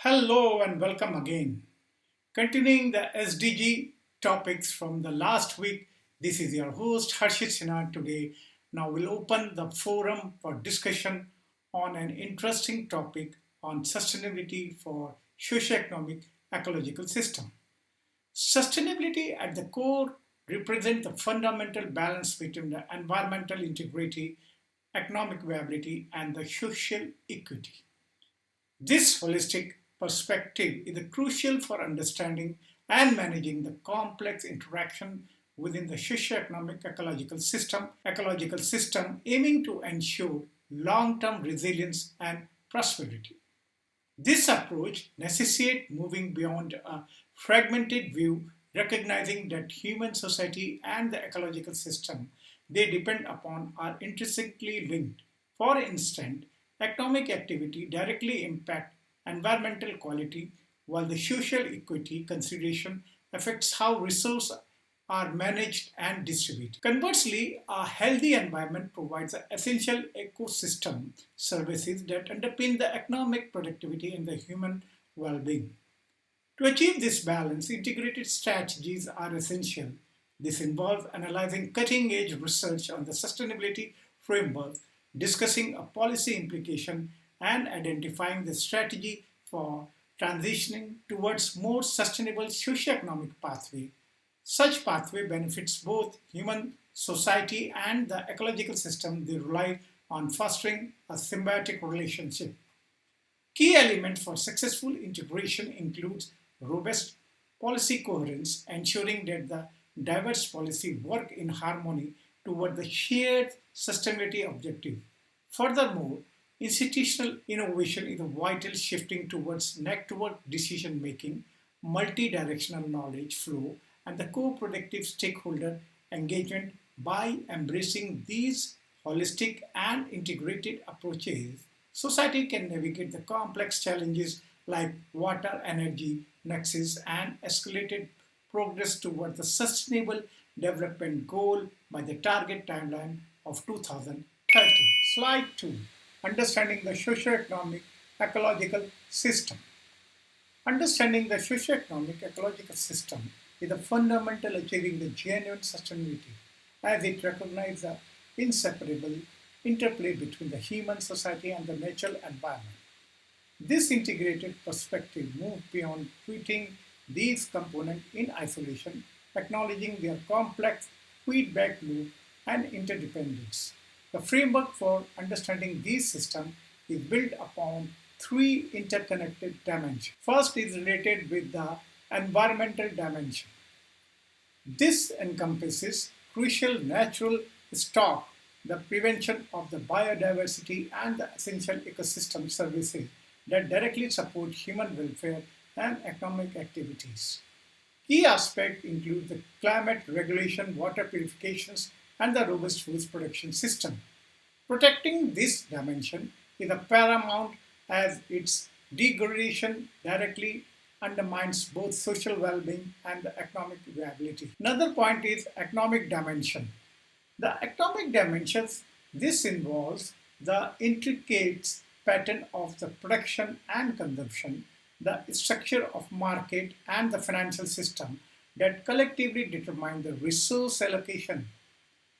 Hello and welcome again. Continuing the SDG topics from the last week, this is your host Harshit Sinha today. Now we'll open the forum for discussion on an interesting topic on sustainability for socio-economic ecological system. Sustainability at the core represents the fundamental balance between the environmental integrity, economic viability, and the social equity. This holistic perspective is crucial for understanding and managing the complex interaction within the socio-economic ecological system aiming to ensure long-term resilience and prosperity. This approach necessitates moving beyond a fragmented view, recognizing that human society and the ecological system they depend upon are intrinsically linked. For instance, economic activity directly impacts environmental quality, while the social equity consideration affects how resources are managed and distributed. Conversely, a healthy environment provides an essential ecosystem services that underpin the economic productivity and the human well-being. To achieve this balance, integrated strategies are essential. This involves analyzing cutting edge research on the sustainability framework, discussing a policy implication, and identifying the strategy for transitioning towards more sustainable socio-economic pathway. Such pathway benefits both human society and the ecological system. They rely on fostering a symbiotic relationship. Key elements for successful integration includes robust policy coherence, ensuring that the diverse policy work in harmony toward the shared sustainability objective. Furthermore, institutional innovation is a vital shifting towards network decision making, multi-directional knowledge flow, and the co-productive stakeholder engagement. By embracing these holistic and integrated approaches, society can navigate the complex challenges like water, energy, nexus, and escalated progress toward the sustainable development goal by the target timeline of 2030. Slide 2. Understanding the socio-economic ecological system. Understanding the socio-economic ecological system is a fundamental achieving the genuine sustainability as it recognizes the inseparable interplay between the human society and the natural environment. This integrated perspective moves beyond treating these components in isolation, acknowledging their complex feedback loop and interdependence. The framework for understanding these systems is built upon three interconnected dimensions. First is related with the environmental dimension. This encompasses crucial natural stock, the prevention of the biodiversity, and the essential ecosystem services that directly support human welfare and economic activities. Key aspects include the climate regulation, water purifications, and the robust food production system. Protecting this dimension is a paramount as its degradation directly undermines both social well-being and the economic viability. Another point is economic dimension. The economic dimensions, this involves the intricate pattern of the production and consumption, the structure of market and the financial system that collectively determine the resource allocation.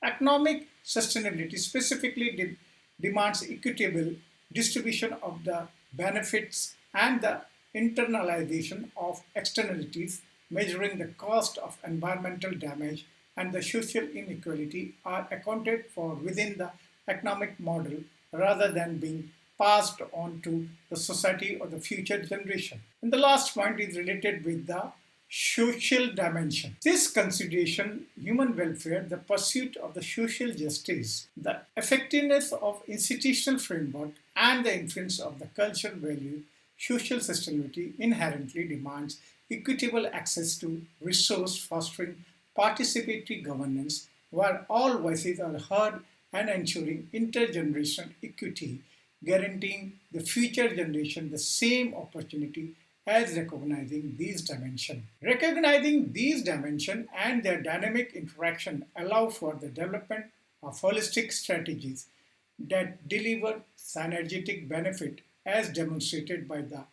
Economic sustainability specifically demands equitable distribution of the benefits and the internalization of externalities, measuring the cost of environmental damage and the social inequality are accounted for within the economic model rather than being passed on to the society or the future generation. And the last point is related with the social dimension. This consideration, human welfare, the pursuit of the social justice, the effectiveness of institutional framework, and the influence of the cultural value, social sustainability inherently demands equitable access to resource fostering participatory governance where all voices are heard and ensuring intergenerational equity, guaranteeing the future generation the same opportunity as recognizing these dimensions. Recognizing these dimensions and their dynamic interaction allow for the development of holistic strategies that deliver synergetic benefit as demonstrated by the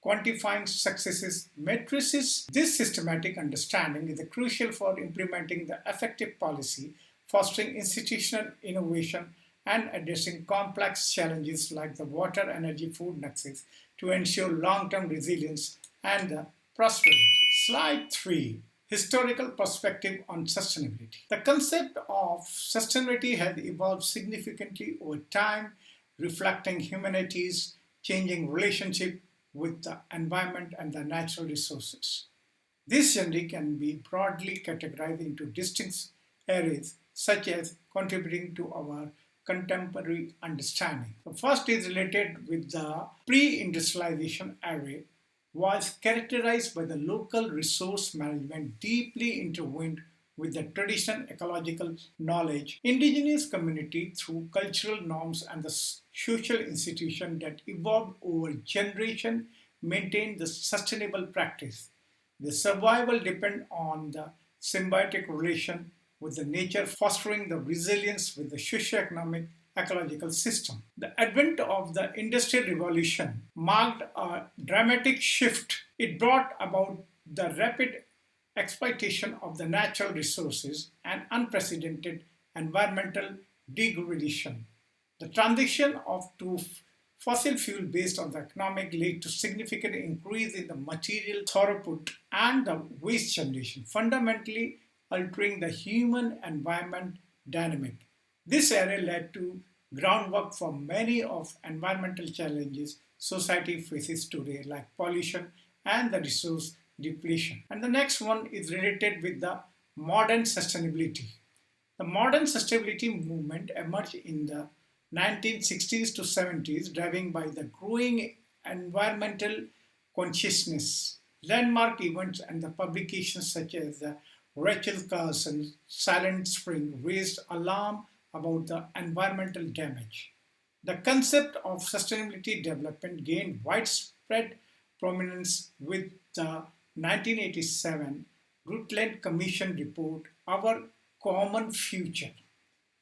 quantifying successes matrices. This systematic understanding is crucial for implementing the effective policy, fostering institutional innovation, and addressing complex challenges like the water, energy, food nexus to ensure long-term resilience and prosperity. Slide 3. Historical perspective on sustainability. The concept of sustainability has evolved significantly over time, reflecting humanity's changing relationship with the environment and the natural resources. This journey can be broadly categorized into distinct areas, such as contributing to our contemporary understanding. The first is related with the pre-industrialization era, was characterized by the local resource management deeply intertwined with the traditional ecological knowledge, indigenous community through cultural norms and the social institutions that evolved over generations maintained the sustainable practice. The survival depend on the symbiotic relation with the nature, fostering the resilience with the socio-economic ecological system. The advent of the Industrial Revolution marked a dramatic shift. It brought about the rapid exploitation of the natural resources and unprecedented environmental degradation. The transition to fossil fuel based on the economic led to significant increase in the material throughput and the waste generation, fundamentally altering the human environment dynamic. This area led to groundwork for many of environmental challenges society faces today, like pollution and the resource depletion. And the next one is related with the modern sustainability. The modern sustainability movement emerged in the 1960s to 70s, driven by the growing environmental consciousness. Landmark events and the publications such as the Rachel Carson's Silent Spring raised alarm about the environmental damage. The concept of sustainability development gained widespread prominence with the 1987 Rutland Commission report, Our Common Future,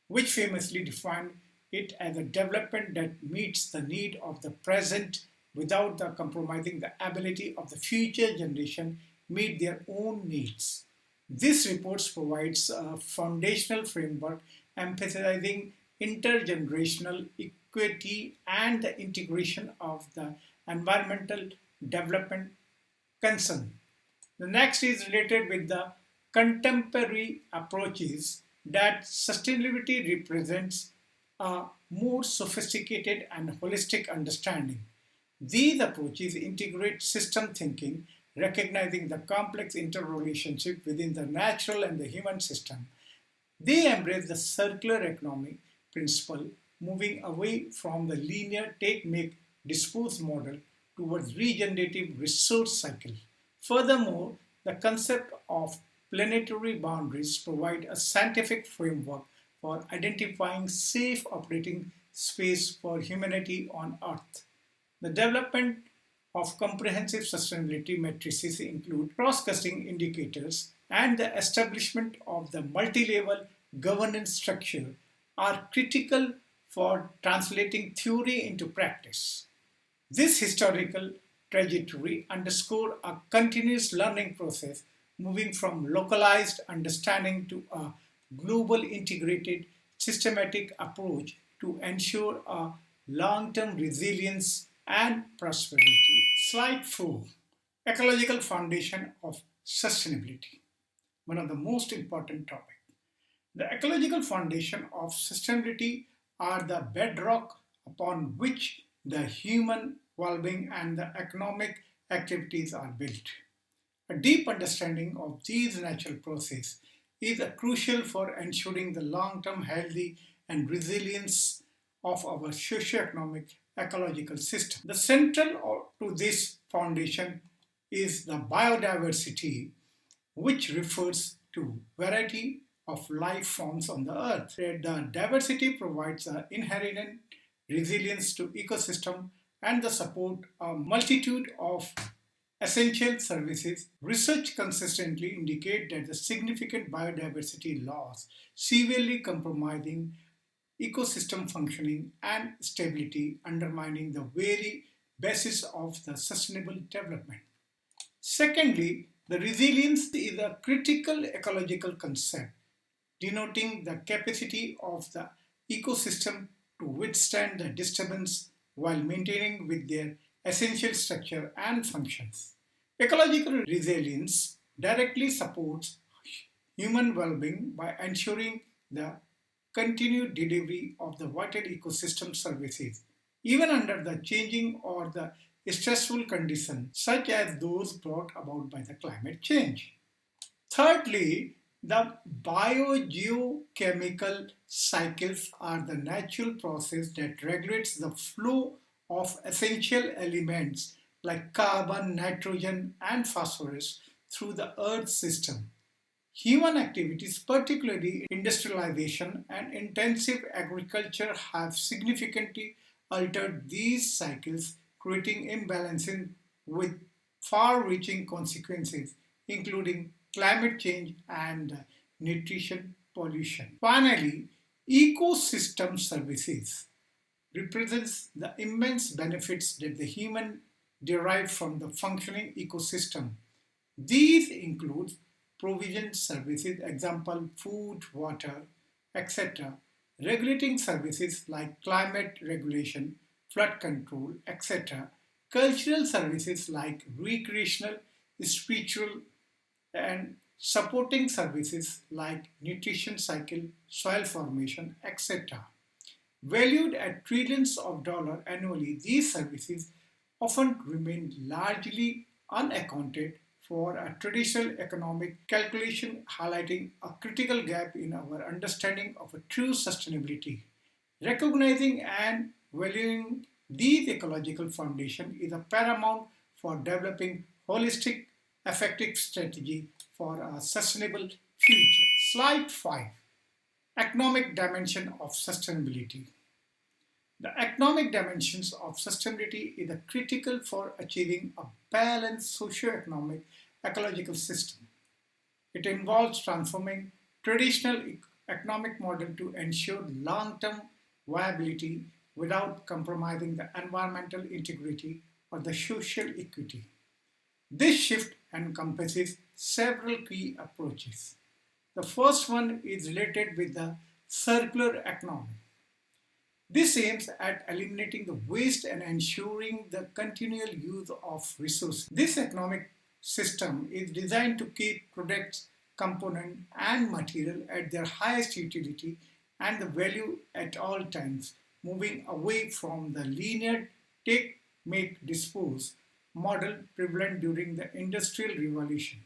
which famously defined it as a development that meets the need of the present without compromising the ability of the future generation meet their own needs. This report provides a foundational framework emphasizing intergenerational equity and the integration of the environmental development concern. The next is related with the contemporary approaches that sustainability represents a more sophisticated and holistic understanding. These approaches integrate system thinking, recognizing the complex interrelationship within the natural and the human system. They embrace the circular economy principle, moving away from the linear take, make, dispose model towards regenerative resource cycle. Furthermore, the concept of planetary boundaries provide a scientific framework for identifying safe operating space for humanity on Earth. The development of comprehensive sustainability matrices include cross-cutting indicators and the establishment of the multi-level governance structure are critical for translating theory into practice. This historical trajectory underscores a continuous learning process, moving from localized understanding to a global integrated systematic approach to ensure a long-term resilience and prosperity. Slide 4. Ecological foundation of sustainability. One of the most important topics. The ecological foundation of sustainability are the bedrock upon which the human well-being and the economic activities are built. A deep understanding of these natural processes is crucial for ensuring the long-term healthy and resilience of our socio-economic ecological system. The central to this foundation is the biodiversity, which refers to variety of life forms on the earth. The diversity provides an inherent resilience to ecosystem and the support a multitude of essential services. Research consistently indicate that the significant biodiversity loss severely compromising ecosystem functioning and stability, undermining the very basis of the sustainable development. Secondly, the resilience is a critical ecological concept denoting the capacity of the ecosystem to withstand the disturbance while maintaining with their essential structure and functions. Ecological resilience directly supports human well-being by ensuring the continued delivery of the vital ecosystem services, even under the changing or the stressful conditions such as those brought about by the climate change. Thirdly, the biogeochemical cycles are the natural process that regulates the flow of essential elements like carbon, nitrogen, and phosphorus through the Earth system. Human activities, particularly industrialization and intensive agriculture, have significantly altered these cycles, creating imbalances with far reaching consequences, including climate change and nutrition pollution. Finally, ecosystem services represents the immense benefits that the human derive from the functioning ecosystem. These include provision services, example food, water, etc., regulating services like climate regulation, flood control, etc., cultural services like recreational, spiritual, and supporting services like nutrition cycle, soil formation, etc. Valued at trillions of dollars annually, these services often remain largely unaccounted for a traditional economic calculation, highlighting a critical gap in our understanding of a true sustainability. Recognizing and valuing these ecological foundations is a paramount for developing holistic, effective strategy for a sustainable future. Slide 5. Economic dimension of sustainability. The economic dimensions of sustainability is critical for achieving a balanced socio-economic ecological system. It involves transforming traditional economic model to ensure long-term viability without compromising the environmental integrity or the social equity. This shift encompasses several key approaches. The first one is related with the circular economy. This aims at eliminating the waste and ensuring the continual use of resources. This economic system is designed to keep products, components, and material at their highest utility and the value at all times, moving away from the linear take, make, dispose model prevalent during the Industrial Revolution.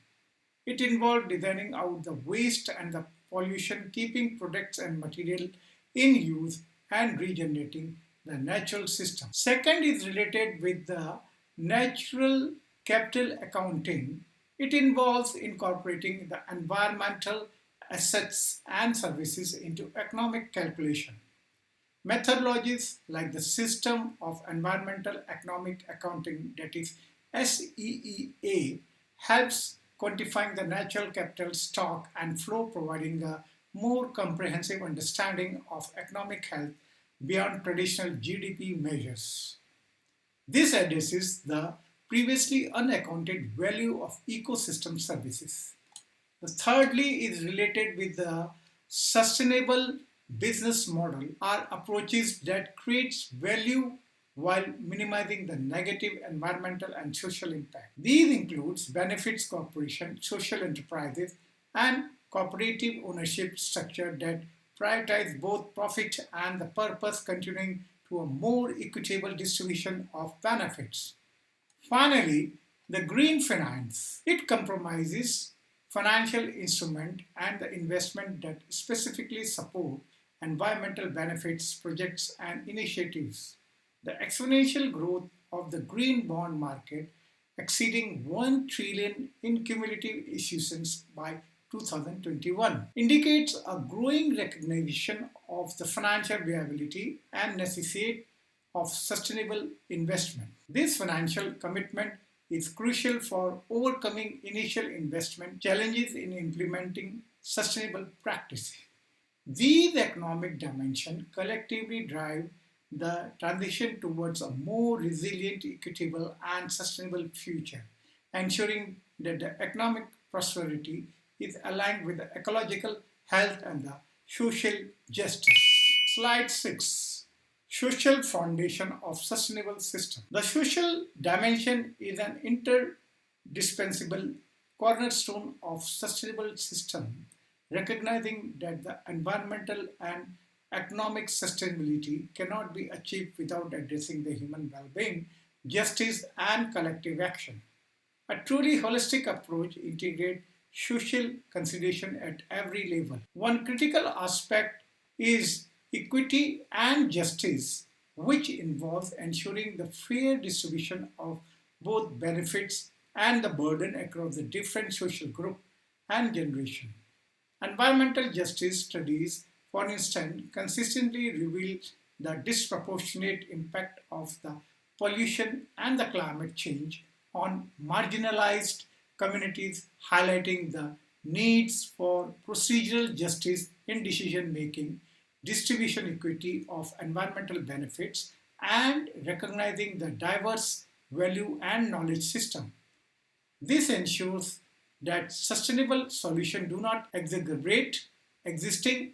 It involved designing out the waste and the pollution, keeping products and material in use, and regenerating the natural system. Second is related with the natural capital accounting. It involves incorporating the environmental assets and services into economic calculation. Methodologies like the System of Environmental Economic Accounting, that is SEEA, helps quantifying the natural capital stock and flow, providing a more comprehensive understanding of economic health beyond traditional GDP measures. This addresses the previously unaccounted value of ecosystem services. The thirdly is related with the sustainable business model are approaches that creates value while minimizing the negative environmental and social impact. These includes benefits corporation, social enterprises, and cooperative ownership structure that prioritize both profit and the purpose, continuing to a more equitable distribution of benefits. Finally, the green finance. It compromises financial instrument and the investment that specifically support environmental benefits, projects, and initiatives. The exponential growth of the green bond market, exceeding 1 trillion in cumulative issuance by 2021, indicates a growing recognition of the financial viability and necessity of sustainable investment. This financial commitment is crucial for overcoming initial investment challenges in implementing sustainable practices. These economic dimensions collectively drive the transition towards a more resilient, equitable, and sustainable future, ensuring that the economic prosperity is aligned with the ecological health and the social justice. Slide 6. Social foundation of sustainable system. The social dimension is an indispensable cornerstone of sustainable system, recognizing that the environmental and economic sustainability cannot be achieved without addressing the human well-being, justice, and collective action. A truly holistic approach integrates social consideration at every level. One critical aspect is equity and justice, which involves ensuring the fair distribution of both benefits and the burden across the different social groups and generations. Environmental justice studies, for instance, consistently reveal the disproportionate impact of the pollution and the climate change on marginalized communities, highlighting the needs for procedural justice in decision making, distribution equity of environmental benefits, and recognizing the diverse value and knowledge system. This ensures that sustainable solutions do not exacerbate existing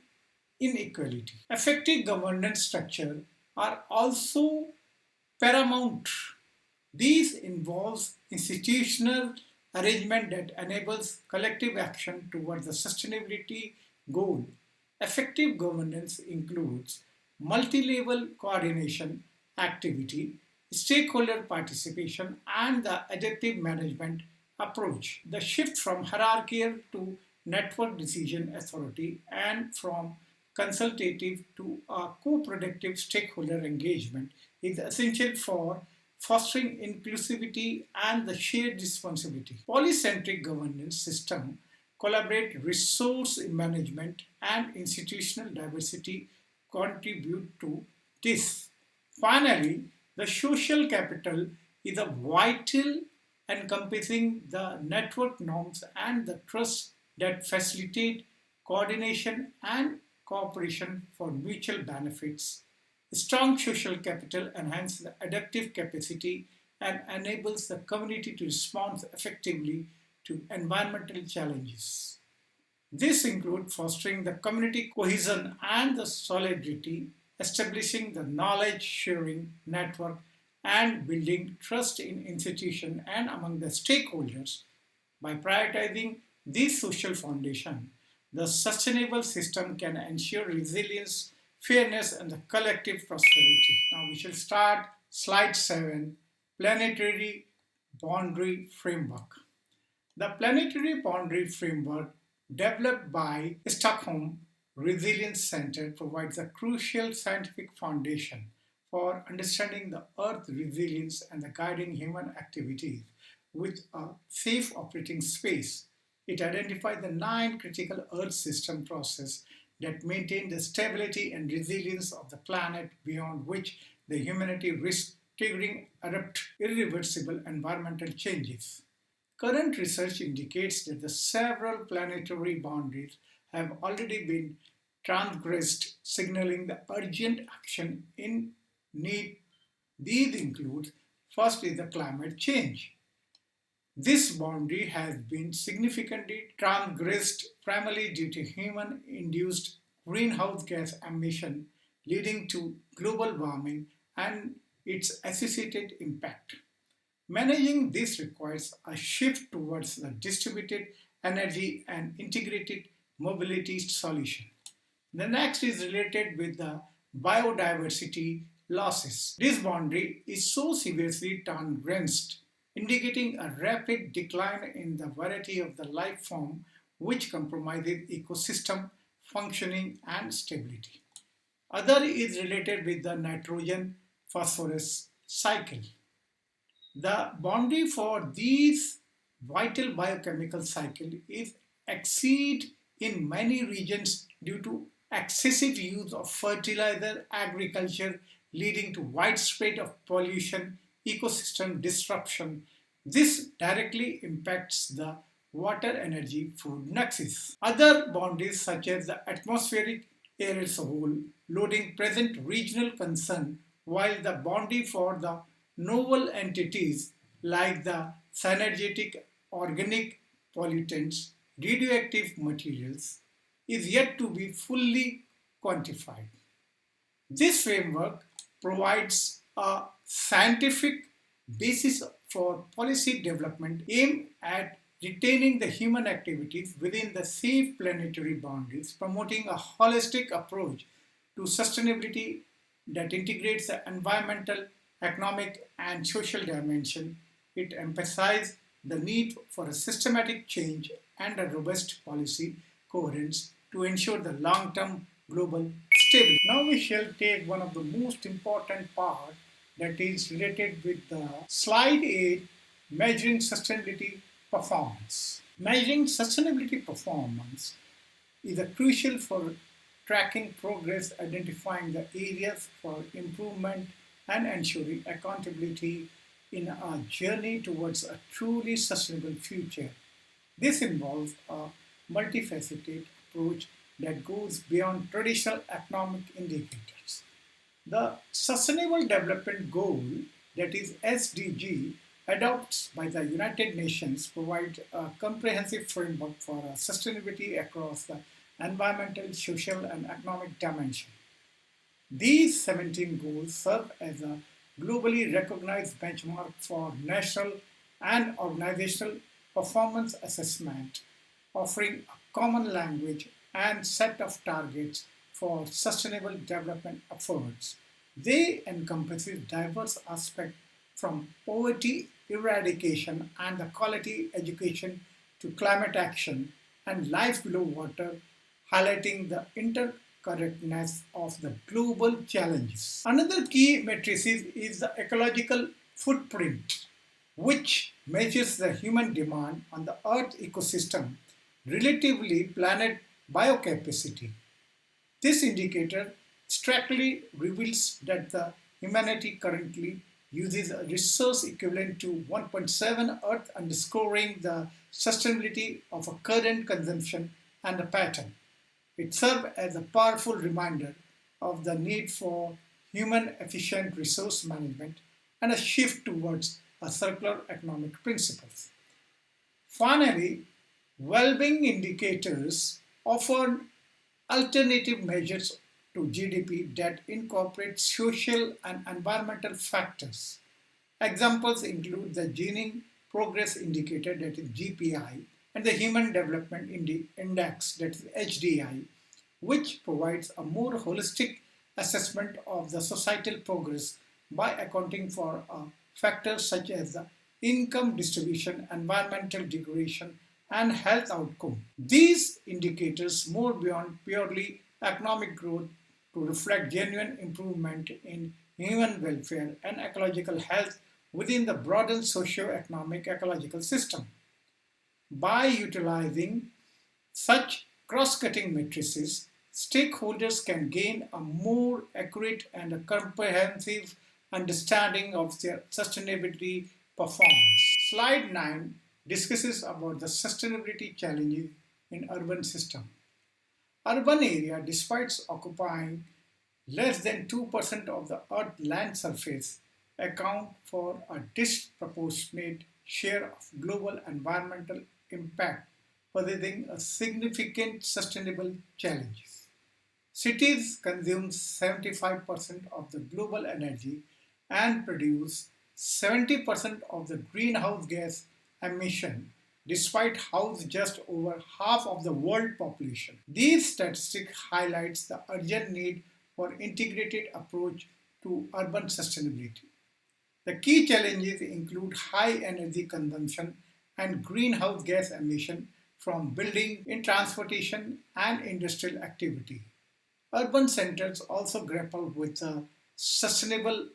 inequality. Effective governance structure are also paramount. These involves institutional arrangement that enables collective action towards the sustainability goal. Effective governance includes multi-level coordination activity, stakeholder participation, and the adaptive management approach. The shift from hierarchical to network decision authority and from consultative to a co-productive stakeholder engagement is essential for fostering inclusivity and the shared responsibility. Polycentric governance system collaborate resource management and institutional diversity contribute to this. Finally, the social capital is a vital encompassing the network norms and the trust that facilitate coordination and cooperation for mutual benefits. Strong social capital enhances the adaptive capacity and enables the community to respond effectively to environmental challenges. This includes fostering the community cohesion and the solidarity, establishing the knowledge sharing network, and building trust in institutions and among the stakeholders. By prioritizing this social foundation, the sustainable system can ensure resilience, fairness, and the collective prosperity. Now we shall start slide 7, Planetary Boundary Framework. The Planetary Boundary Framework, developed by Stockholm Resilience Center, provides a crucial scientific foundation for understanding the Earth's resilience and the guiding human activities with a safe operating space. It identifies the 9 critical Earth system processes that maintain the stability and resilience of the planet, beyond which the humanity risks triggering abrupt, irreversible environmental changes. Current research indicates that the several planetary boundaries have already been transgressed, signaling the urgent action in need. These include: first is the climate change. This boundary has been significantly transgressed primarily due to human-induced greenhouse gas emission, leading to global warming and its associated impact. Managing this requires a shift towards the distributed energy and integrated mobility solution. The next is related with the biodiversity losses. This boundary is so severely transgressed, indicating a rapid decline in the variety of the life form, which compromises ecosystem functioning and stability. Other is related with the nitrogen phosphorus cycle. The boundary for these vital biochemical cycle is exceed in many regions due to excessive use of fertilizer agriculture, leading to widespread of pollution, ecosystem disruption. This directly impacts the water energy food nexus. Other boundaries such as the atmospheric air as a whole loading present regional concern while the boundary for the novel entities like the synergetic organic pollutants, radioactive materials is yet to be fully quantified. This framework provides a scientific basis for policy development aimed at retaining the human activities within the safe planetary boundaries, promoting a holistic approach to sustainability that integrates the environmental, economic, and social dimension. It emphasizes the need for a systematic change and a robust policy coherence to ensure the long-term global stability. Now we shall take one of the most important part that is related with the slide 8, measuring sustainability performance. Measuring sustainability performance is a crucial for tracking progress, identifying the areas for improvement, and ensuring accountability in our journey towards a truly sustainable future. This involves a multifaceted approach that goes beyond traditional economic indicators. The Sustainable Development Goal, that is SDG, adopted by the United Nations, provides a comprehensive framework for sustainability across the environmental, social, and economic dimension. These 17 goals serve as a globally recognized benchmark for national and organizational performance assessment, offering a common language and set of targets for sustainable development efforts. They encompass diverse aspects from poverty eradication and the quality education to climate action and life below water, highlighting the interconnectedness of the global challenges. Another key matrix is the ecological footprint, which measures the human demand on the Earth ecosystem relatively planet biocapacity. This indicator strictly reveals that the humanity currently uses a resource equivalent to 1.7 Earth, underscoring the sustainability of a current consumption and a pattern. It serves as a powerful reminder of the need for human efficient resource management and a shift towards a circular economic principles. Finally, well-being indicators offer alternative measures to GDP that incorporate social and environmental factors. Examples include the Gini Progress Indicator, that is GPI, and the Human Development Index, that is HDI, which provides a more holistic assessment of the societal progress by accounting for factors such as the income distribution, environmental degradation, and health outcome. These indicators move beyond purely economic growth to reflect genuine improvement in human welfare and ecological health within the broader socio-economic ecological system. By utilizing such cross-cutting matrices, stakeholders can gain a more accurate and a comprehensive understanding of their sustainability performance. Slide 9 discusses about the sustainability challenges in urban system. Urban area, despite occupying less than 2% of the Earth's land surface, account for a disproportionate share of global environmental impact, possessing a significant sustainable challenges. Cities consume 75% of the global energy and produce 70% of the greenhouse gas emission, despite housing just over half of the world population. These statistics highlights the urgent need for integrated approach to urban sustainability. The key challenges include high energy consumption and greenhouse gas emission from building, in transportation, and industrial activity. Urban centers also grapple with sustainable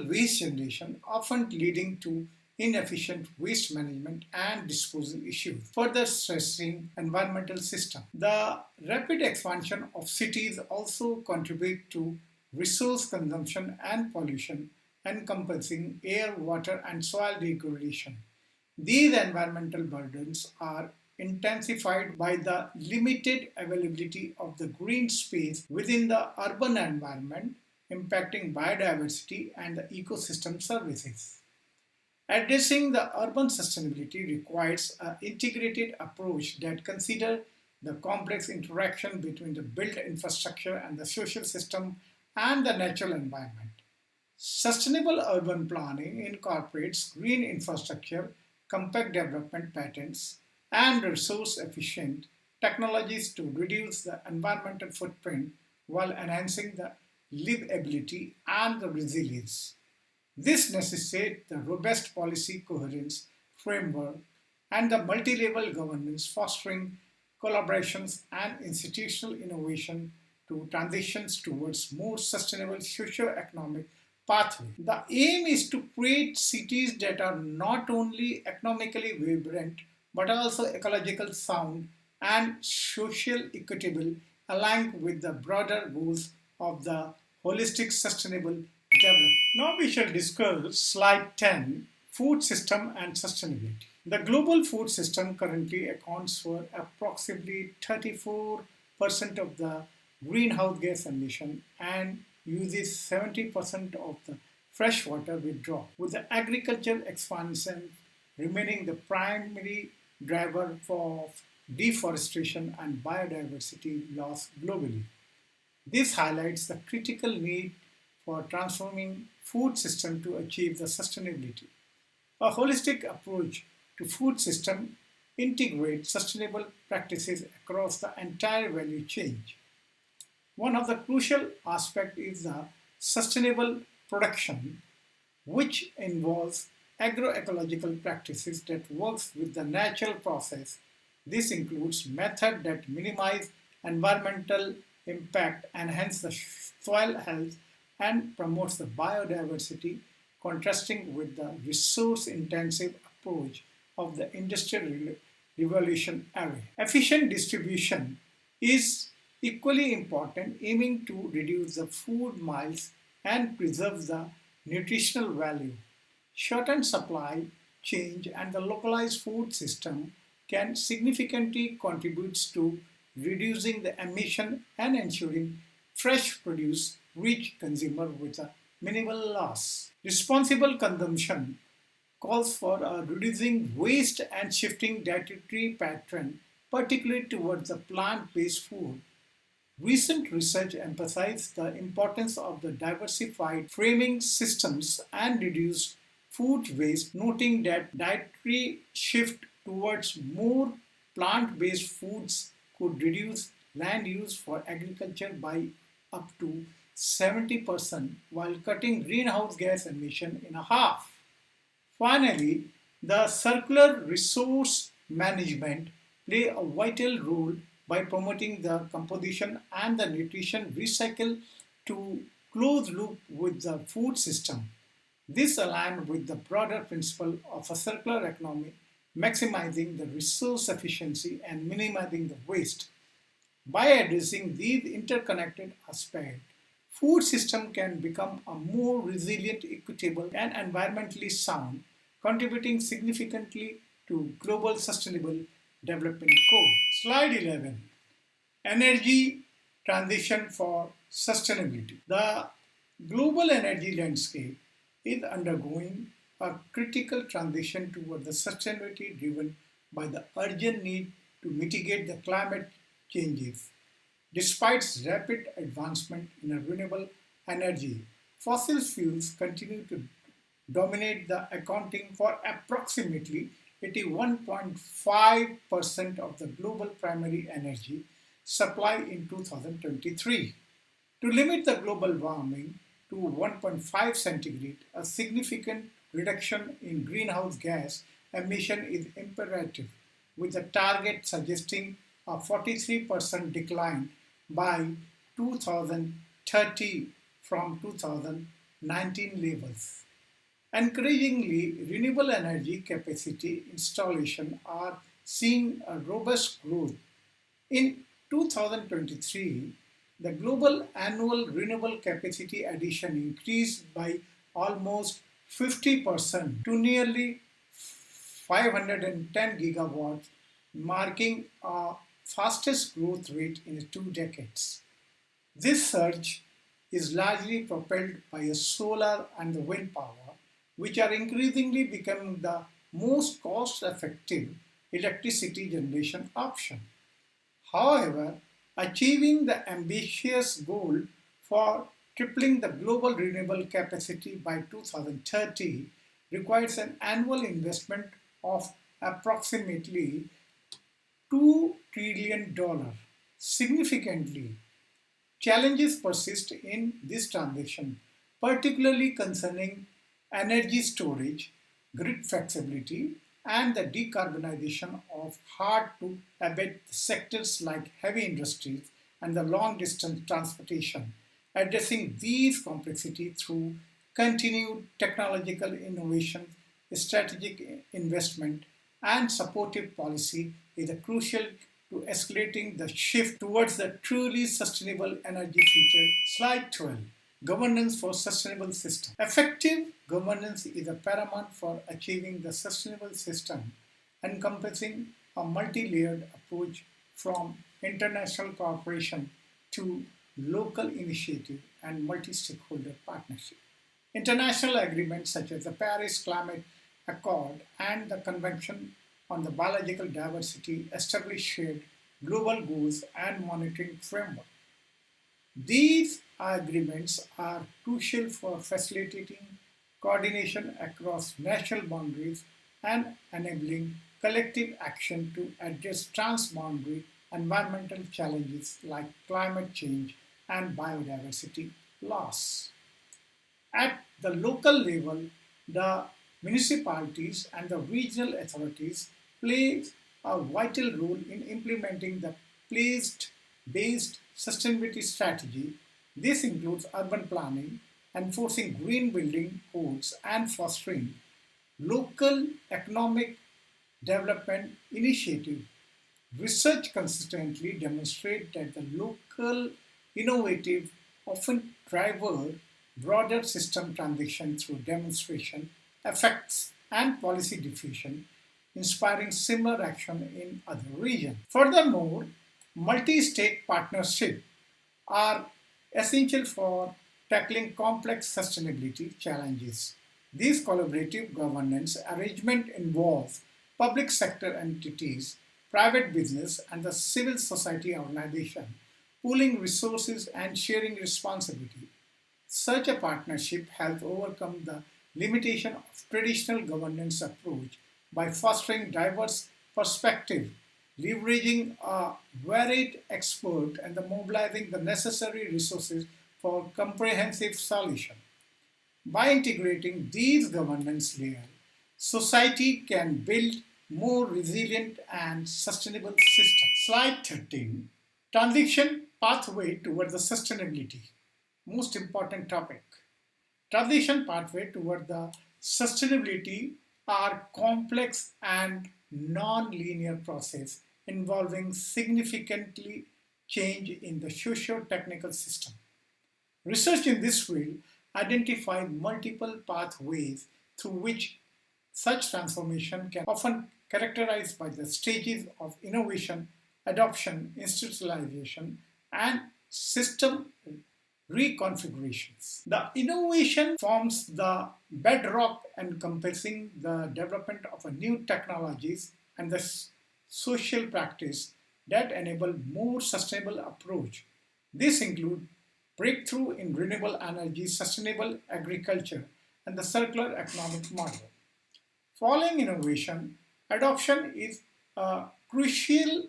waste generation, often leading to inefficient waste management and disposal issues, further stressing environmental system. The rapid expansion of cities also contribute to resource consumption and pollution, encompassing air, water, and soil degradation. These environmental burdens are intensified by the limited availability of the green space within the urban environment, impacting biodiversity and the ecosystem services. Addressing the urban sustainability requires an integrated approach that considers the complex interaction between the built infrastructure and the social system and the natural environment. Sustainable urban planning incorporates green infrastructure, compact development patterns, and resource efficient technologies to reduce the environmental footprint while enhancing the livability and the resilience. This necessitates the robust policy coherence framework and the multi-level governance fostering collaborations and institutional innovation to transitions towards more sustainable socio-economic pathway. The aim is to create cities that are not only economically vibrant but also ecological sound and social equitable aligned with the broader goals of the holistic sustainable development. Now we shall discuss slide 10, food system and sustainability. The global food system currently accounts for approximately 34% of the greenhouse gas emission and uses 70% of the freshwater withdrawal, with the agricultural expansion remaining the primary driver for deforestation and biodiversity loss globally. This highlights the critical need for transforming food system to achieve the sustainability. A holistic approach to food system integrates sustainable practices across the entire value chain. One of the crucial aspects is the sustainable production, which involves agroecological practices that works with the natural process. This includes methods that minimize environmental impact, enhance the soil health, and promotes the biodiversity, contrasting with the resource-intensive approach of the industrial revolution era. Efficient distribution is equally important, aiming to reduce the food miles and preserve the nutritional value. Shortened supply chain and the localized food system can significantly contribute to reducing the emission and ensuring fresh produce reach consumer with a minimal loss. Responsible consumption calls for reducing waste and shifting dietary pattern, particularly towards the plant-based food. Recent research emphasized the importance of the diversified framing systems and reduced food waste, noting that dietary shift towards more plant-based foods could reduce land use for agriculture by up to 70% while cutting greenhouse gas emission in half. Finally, the circular resource management play a vital role by promoting the composition and the nutrition recycle to close loop with the food system. This aligns with the broader principle of a circular economy, maximizing the resource efficiency and minimizing the waste. By addressing these interconnected aspects, food system can become a more resilient, equitable, and environmentally sound, contributing significantly to global sustainable development goals. Slide 11. Energy transition for sustainability. The global energy landscape is undergoing a critical transition toward the sustainability driven by the urgent need to mitigate the climate changes. Despite rapid advancement in renewable energy, fossil fuels continue to dominate the accounting for approximately 81.5% of the global primary energy supply in 2023. To limit the global warming to 1.5 centigrade, a significant reduction in greenhouse gas emission is imperative, with the target suggesting a 43% decline by 2030 from 2019 levels. Encouragingly, renewable energy capacity installation are seeing a robust growth. In 2023, the global annual renewable capacity addition increased by almost 50% to nearly 510 gigawatts, marking a fastest growth rate in 2 decades. This surge is largely propelled by a solar and the wind power, which are increasingly becoming the most cost-effective electricity generation option. However, achieving the ambitious goal for tripling the global renewable capacity by 2030 requires an annual investment of approximately $2 trillion. Significantly, challenges persist in this transition, particularly concerning energy storage, grid flexibility, and the decarbonization of hard to abate sectors like heavy industries and the long distance transportation. Addressing these complexities through continued technological innovation, strategic investment, and supportive policy is crucial to escalating the shift towards the truly sustainable energy future. Slide 12. Governance for sustainable system. Effective governance is a paramount for achieving the sustainable system, encompassing a multi-layered approach from international cooperation to local initiative and multi-stakeholder partnership. International agreements such as the Paris Climate Accord and the Convention on the Biological Diversity establish shared global goals and monitoring framework. These agreements are crucial for facilitating coordination across national boundaries and enabling collective action to address transboundary environmental challenges like climate change and biodiversity loss. At the local level, the municipalities and the regional authorities play a vital role in implementing the place-based sustainability strategy. This includes urban planning, enforcing green building codes, and fostering local economic development initiatives. Research consistently demonstrates that the local innovative often drive broader system transition through demonstration, effects, and policy diffusion, inspiring similar action in other regions. Furthermore, multi-state partnerships are essential for tackling complex sustainability challenges. These collaborative governance arrangements involve public sector entities, private business, and the civil society organization, pooling resources and sharing responsibility. Such a partnership helps overcome the limitation of traditional governance approach by fostering diverse perspectives, leveraging a varied expert, and mobilizing the necessary resources for comprehensive solution. By integrating these governance layers, society can build more resilient and sustainable systems. Slide 13. Transition pathway toward the sustainability. Most important topic. Transition pathway toward the sustainability are complex and non-linear process involving significantly change in the socio-technical system. Research in this field identifies multiple pathways through which such transformation can often characterized by the stages of innovation, adoption, institutionalization, and system reconfigurations. The innovation forms the bedrock encompassing the development of a new technologies and the social practice that enable more sustainable approach. This include breakthrough in renewable energy, sustainable agriculture, and the circular economic model. Following innovation, adoption is crucial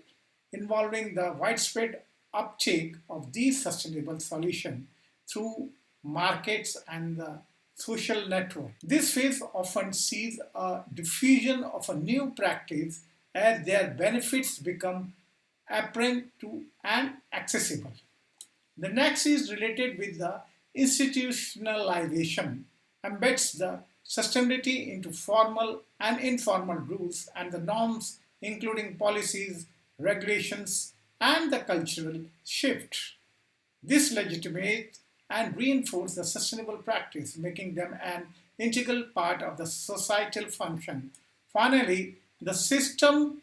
involving the widespread uptake of these sustainable solutions through markets and the social network. This phase often sees a diffusion of a new practice as their benefits become apparent to and accessible. The next is related with the institutionalization, embeds the sustainability into formal and informal rules and the norms, including policies, regulations, and the cultural shift. This legitimates and reinforces the sustainable practice, making them an integral part of the societal function. Finally, the system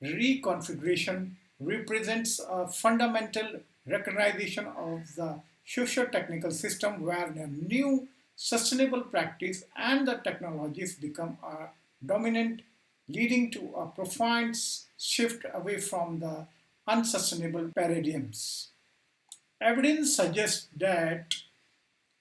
reconfiguration represents a fundamental recognition of the socio-technical system where the new sustainable practice and the technologies become a dominant, leading to a profound shift away from the unsustainable paradigms. Evidence suggests that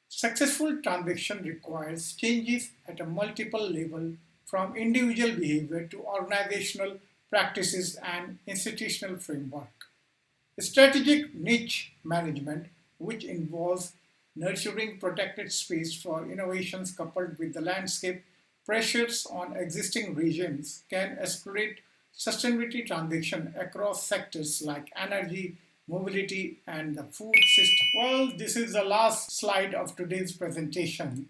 successful transition requires changes at a multiple level from individual behavior to organizational practices and institutional framework. Strategic niche management, which involves nurturing protected space for innovations coupled with the landscape pressures on existing regions, can accelerate sustainability transition across sectors like energy, mobility, and the food system. Well, this is the last slide of today's presentation,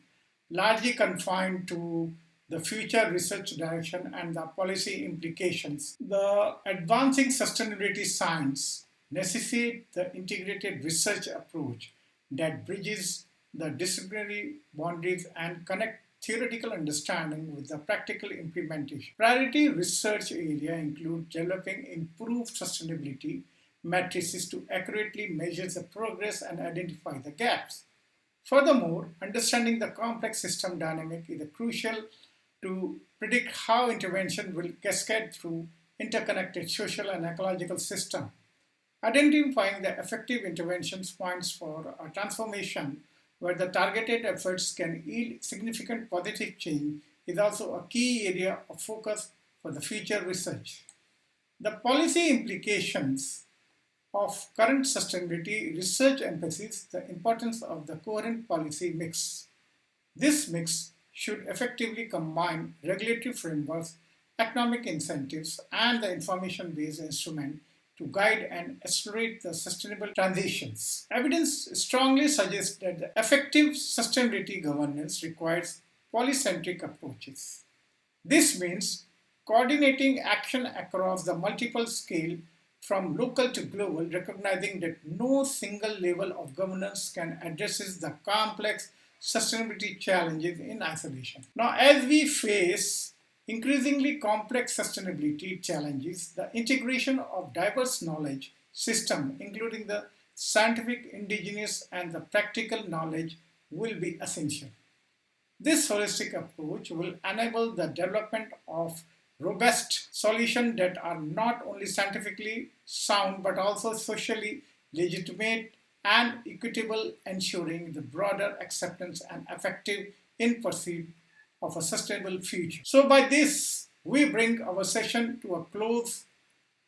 largely confined to the future research direction and the policy implications. The advancing sustainability science necessitates the integrated research approach that bridges the disciplinary boundaries and connect theoretical understanding with the practical implementation. Priority research area include developing improved sustainability matrices to accurately measure the progress and identify the gaps. Furthermore, understanding the complex system dynamic is crucial to predict how intervention will cascade through interconnected social and ecological systems. Identifying the effective interventions points for a transformation where the targeted efforts can yield significant positive change is also a key area of focus for the future research. The policy implications of current sustainability research emphasizes the importance of the coherent policy mix. This mix should effectively combine regulatory frameworks, economic incentives, and the information-based instrument to guide and accelerate the sustainable transitions. Evidence strongly suggests that the effective sustainability governance requires polycentric approaches. This means coordinating action across the multiple scale from local to global, recognizing that no single level of governance can address the complex sustainability challenges in isolation. Now, as we face increasingly complex sustainability challenges, the integration of diverse knowledge systems, including the scientific, indigenous, and the practical knowledge, will be essential. This holistic approach will enable the development of robust solutions that are not only scientifically sound but also socially legitimate and equitable, ensuring the broader acceptance and effective in pursuit of a sustainable future. So by this, we bring our session to a close,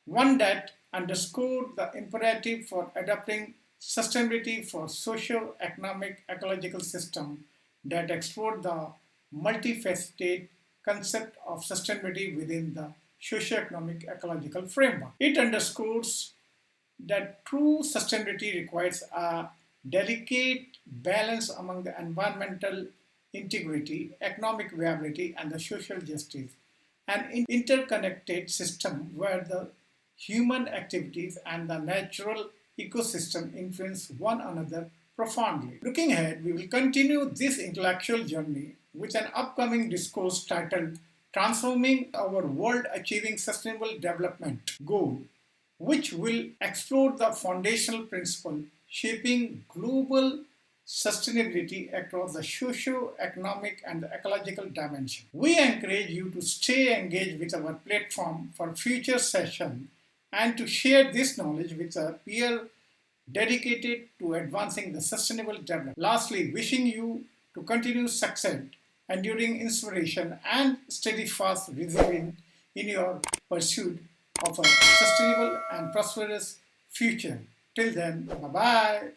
one that underscored the imperative for adopting sustainability for socio-economic ecological system that explore the multifaceted concept of sustainability within the socio-economic ecological framework. It underscores that true sustainability requires a delicate balance among the environmental integrity, economic viability, and the social justice, an interconnected system where the human activities and the natural ecosystem influence one another profoundly. Looking ahead, we will continue this intellectual journey with an upcoming discourse titled Transforming Our World Achieving Sustainable Development Goal, which will explore the foundational principle shaping global sustainability across the socio-economic and the ecological dimension. We encourage you to stay engaged with our platform for future sessions and to share this knowledge with a peer dedicated to advancing the sustainable development. Lastly, wishing you to continue success, enduring inspiration, and steadfast resilience in your pursuit of a sustainable and prosperous future. Till then, bye-bye.